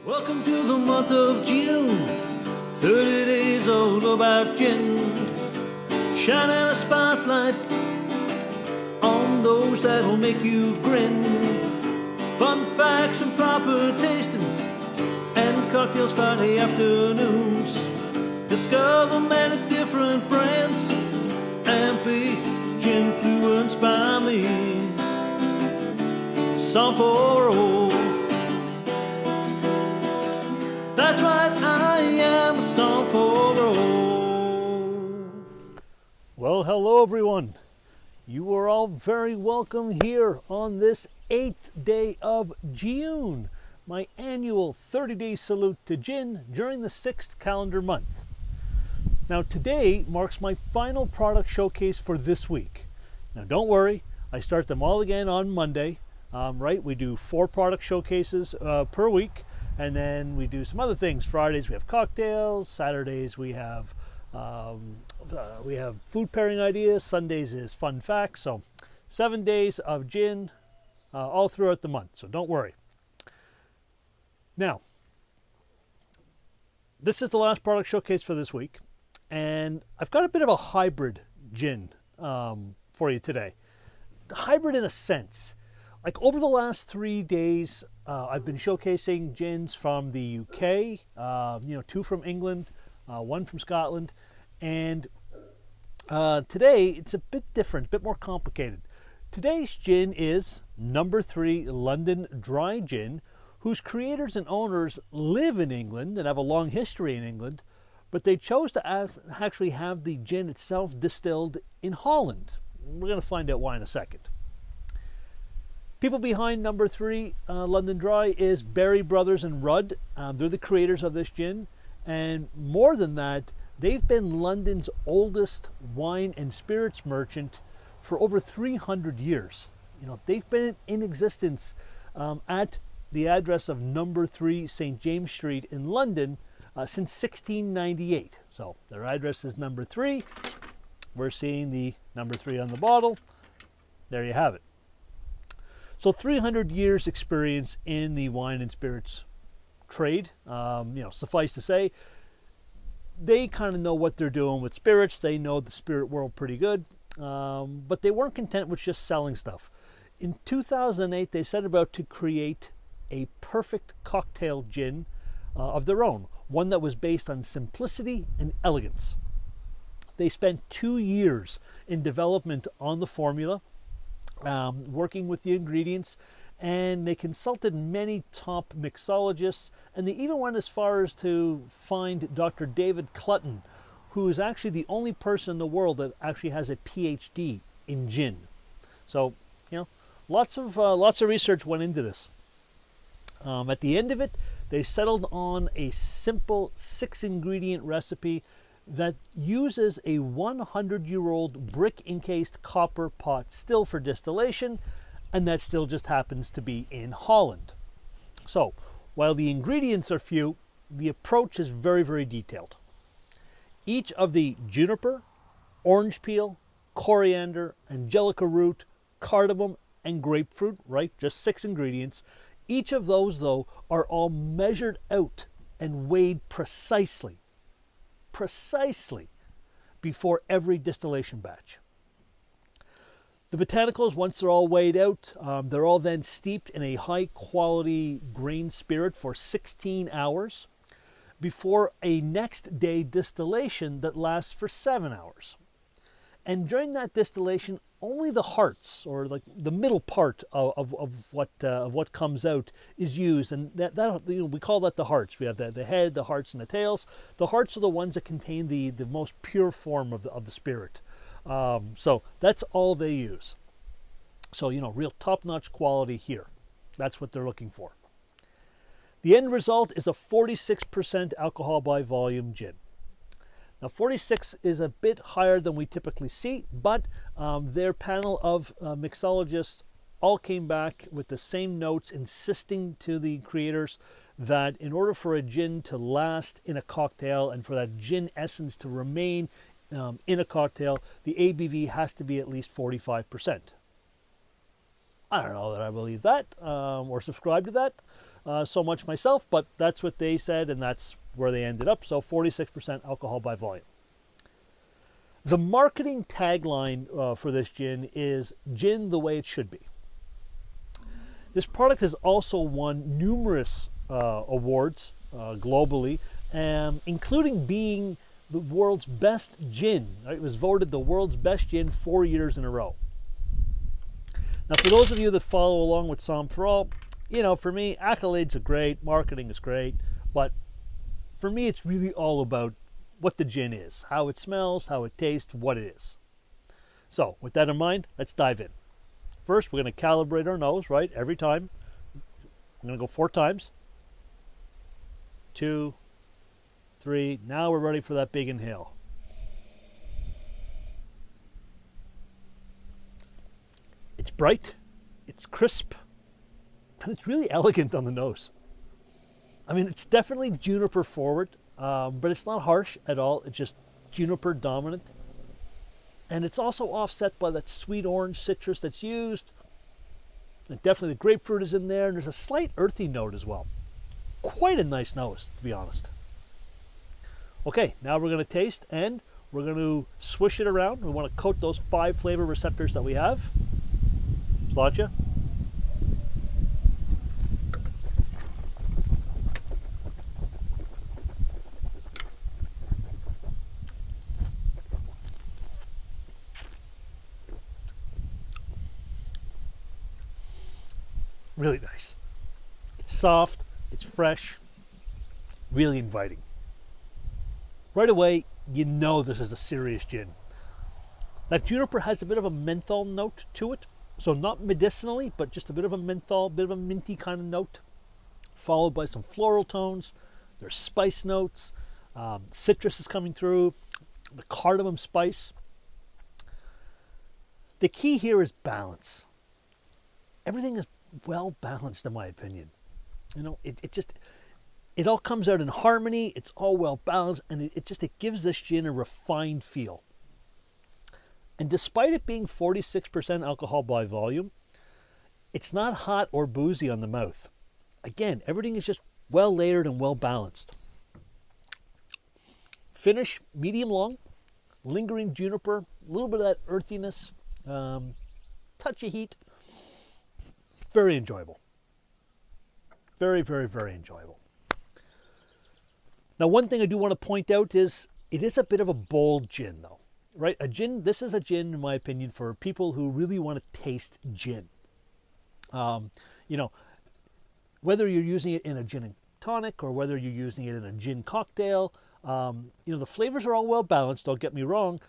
Welcome to the month of Gi-Une, 30 days all about gin. Shining a spotlight on those that'll make you grin. Fun facts and proper tastings and cocktails Friday afternoons. Discover many different brands and be influenced by me. Song for all. That's right, I am a song for all. Well, hello everyone. You are all very welcome here on this 8th day of Gi-Une, my annual 30-day salute to gin during the 6th calendar month. Now today marks my final product showcase for this week. Now don't worry, I start them all again on Monday. Right, we do 4 product showcases per week. And then we do some other things. Fridays we have cocktails. Saturdays we have food pairing ideas. Sundays is fun facts. So 7 days of gin all throughout the month. So don't worry. Now, this is the last product showcase for this week. And I've got a bit of a hybrid gin for you today. Hybrid in a sense. Like over the last 3 days, I've been showcasing gins from the UK, 2 from England, 1 from Scotland, and today it's a bit different, a bit more complicated. Today's gin is number 3 London Dry Gin, whose creators and owners live in England and have a long history in England, but they chose to actually have the gin itself distilled in Holland. We're going to find out why in a second. People behind number 3 London Dry is Berry Brothers and Rudd. They're the creators of this gin, and more than that, they've been London's oldest wine and spirits merchant for over 300 years. They've been in existence at the address of number 3 St. James Street in London since 1698. So their address is number 3. We're seeing the number 3 on the bottle. There you have it. So 300 years experience in the wine and spirits trade. Suffice to say, they kind of know what they're doing with spirits. They know the spirit world pretty good, but they weren't content with just selling stuff. In 2008, they set about to create a perfect cocktail gin of their own, one that was based on simplicity and elegance. They spent 2 years in development on the formula, working with the ingredients, and they consulted many top mixologists, and they even went as far as to find Dr. David Clutton, who is actually the only person in the world that actually has a PhD in gin. So, lots of research went into this. At the end of it, they settled on a simple 6-ingredient recipe that uses a 100-year-old brick-encased copper pot still for distillation, and that still just happens to be in Holland. So, while the ingredients are few, the approach is very, very detailed. Each of the juniper, orange peel, coriander, angelica root, cardamom, and grapefruit, right, just 6 ingredients, each of those, though, are all measured out and weighed precisely before every distillation batch. The botanicals, once they're all weighed out, they're all then steeped in a high quality grain spirit for 16 hours before a next day distillation that lasts for 7 hours. And during that distillation, only the hearts, or like the middle part of what comes out, is used, and that we call that the hearts. We have the head, the hearts, and the tails. The hearts are the ones that contain the most pure form of the spirit. So that's all they use. So real top-notch quality here. That's what they're looking for. The end result is a 46% alcohol by volume gin. Now 46 is a bit higher than we typically see, but their panel of mixologists all came back with the same notes, insisting to the creators that in order for a gin to last in a cocktail and for that gin essence to remain in a cocktail, the ABV has to be at least 45%. I don't know that I believe that or subscribe to that, so much myself, but that's what they said, and that's where they ended up. So 46% alcohol by volume. The marketing tagline for this gin is "Gin the way it should be." This product has also won numerous awards globally, including being the world's best gin. Right? It was voted the world's best gin 4 years in a row. Now, for those of you that follow along with Somm for All, for me, accolades are great, marketing is great, but for me, it's really all about what the gin is, how it smells, how it tastes, what it is. So, with that in mind, let's dive in. First, we're going to calibrate our nose, right, every time. I'm going to go 4 times. 2, 3. Now we're ready for that big inhale. It's bright, it's crisp, and it's really elegant on the nose. I mean, it's definitely juniper forward, but it's not harsh at all. It's just juniper dominant. And it's also offset by that sweet orange citrus that's used. And definitely the grapefruit is in there, and there's a slight earthy note as well. Quite a nice nose, to be honest. Okay, now we're going to taste, and we're going to swish it around. We want to coat those 5 flavor receptors that we have. Sláinte. Really nice. It's soft, it's fresh, really inviting. Right away, you know this is a serious gin. That juniper has a bit of a menthol note to it. So not medicinally, but just a bit of a menthol, bit of a minty kind of note, followed by some floral tones. There's spice notes. Citrus is coming through. The cardamom spice. The key here is balance. Everything is well balanced, in my opinion. It all comes out in harmony. It's all well balanced, and it gives this gin a refined feel. And despite it being 46% alcohol by volume, it's not hot or boozy on the mouth. Again, everything is just well layered and well balanced. Finish, medium long, lingering juniper, a little bit of that earthiness, touch of heat. Very enjoyable. Very, very, very enjoyable. Now, one thing I do want to point out is it is a bit of a bold gin, though. Right, this is a gin, in my opinion, for people who really want to taste gin. Whether you're using it in a gin and tonic or whether you're using it in a gin cocktail, the flavors are all well balanced, don't get me wrong,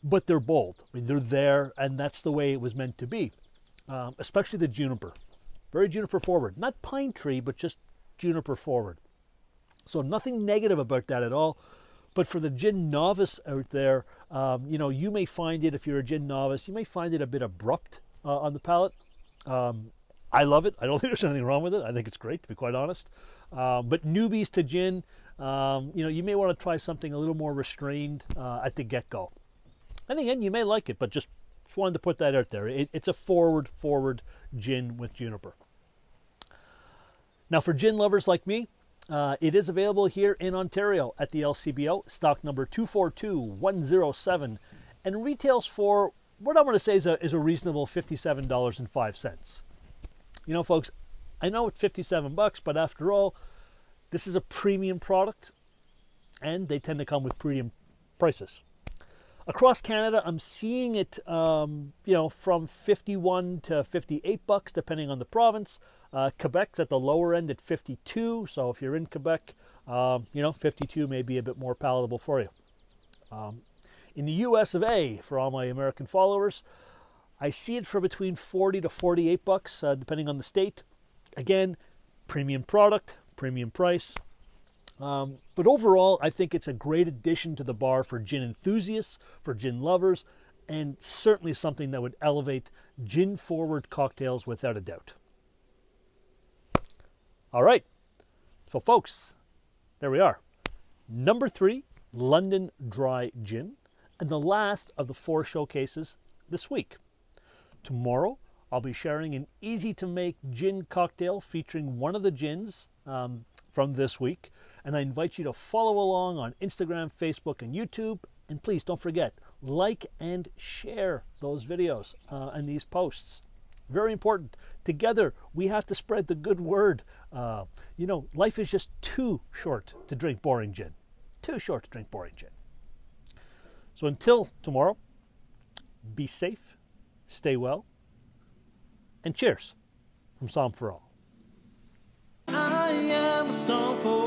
but they're bold. I mean, they're there, and that's the way it was meant to be, especially the juniper. Very juniper forward. Not pine tree, but just juniper forward. So nothing negative about that at all. But for the gin novice out there, you may find it, if you're a gin novice, you may find it a bit abrupt on the palate. I love it. I don't think there's anything wrong with it. I think it's great, to be quite honest. But newbies to gin, you may want to try something a little more restrained at the get-go. And again, you may like it, but just wanted to put that out there. It's a forward gin with juniper. Now, for gin lovers like me, it is available here in Ontario at the LCBO, stock number 242107, and retails for what I'm going to say is a reasonable $57.05. Folks, I know it's $57, but after all, this is a premium product, and they tend to come with premium prices. Across Canada, I'm seeing it, from $51 to $58, depending on the province. Quebec's at the lower end at 52, so if you're in Quebec, 52 may be a bit more palatable for you. In the US of A, for all my American followers, I see it for between $40 to $48, depending on the state. Again, premium product, premium price. But overall, I think it's a great addition to the bar for gin enthusiasts, for gin lovers, and certainly something that would elevate gin-forward cocktails without a doubt. All right, so folks, there we are. Number 3, London Dry Gin, and the last of the 4 showcases this week. Tomorrow, I'll be sharing an easy to make gin cocktail featuring one of the gins from this week. And I invite you to follow along on Instagram, Facebook, and YouTube. And please don't forget, like and share those videos and these posts. Very important. Together, we have to spread the good word. Life is just too short to drink boring gin. Too short to drink boring gin. So until tomorrow, be safe, stay well, and cheers from Psalm for All. I am a song for